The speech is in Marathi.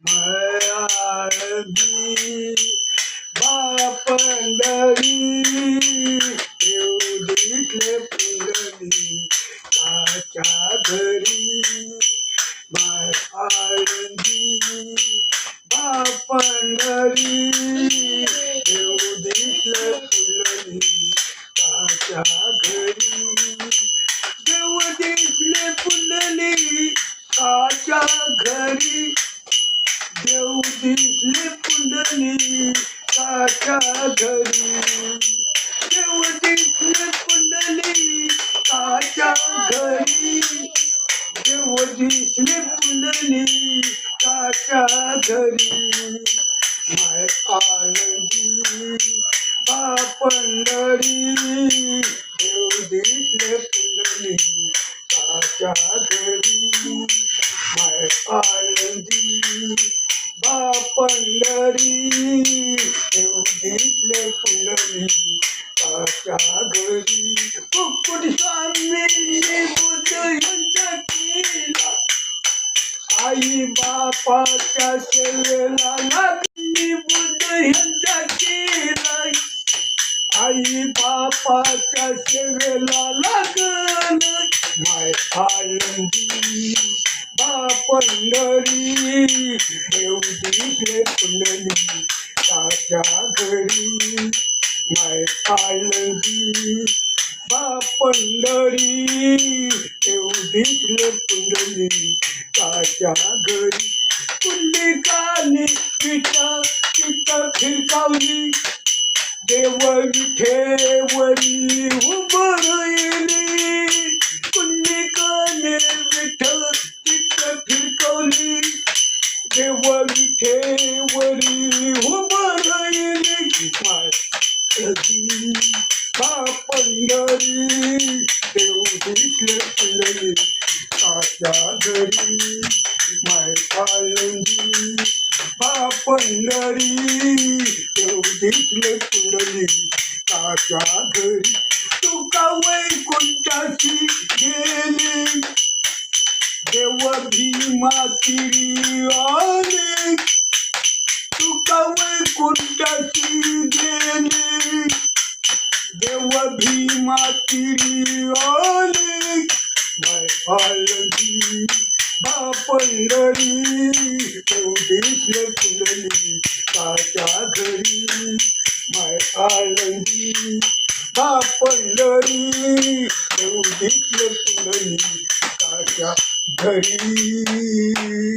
आळंदी बापंढरी देव दिसले पुंडली काच्या घरी माय आळंदी बापंढरी देव दिसले पुंडली काच्या घरी देव दिसले पुंडली काच्या घरी देव दिसले पुंडली काच्या घरी देव दिसले पुंडली काच्या घरी देव दिसले पुंडली काच्या घरी माय आळंदी बापंढरी देव दिसले पुंडली काच्या घरी माय आळंदी बापंढरी देव दिसले पुंडली काच्या घरी कुक्कुट स्वामींनी बुद्ध यांच्या केला आई बापाच्या सेवेला लागली बुद्ध यांच्या केला आई बापाच्या सेवेला लागल माय आळंदी बापंढरी देव दिसले पुंडली काच्या घरी माय आळंदी बापंढरी देव दिसले पुंडली काच्या घरी पुंडलिकाने पिता चित्त फिरकावली देव विठेवरी उभं राहिली पुंडलिकाने विठ्ठल चित्त फिरकवली देव विठेवरी उभं राहिली माय आळंदी बापंढरी देव दिसले पुंडली काच्या घरी माय आळंदी बापंढरी देव दिसले पुंडली काच्या घरी तुका वैकुंठाशी गेले देव भीमा तिरी आले तुका वैकुंठाशी गेले देव भीमा तिरी आले माय आळंदी बापंढरी देव दिसले पुंडली काच्या घरी माय आळंदी बापंढरी देव दिसले पुंडली काच्या घरी.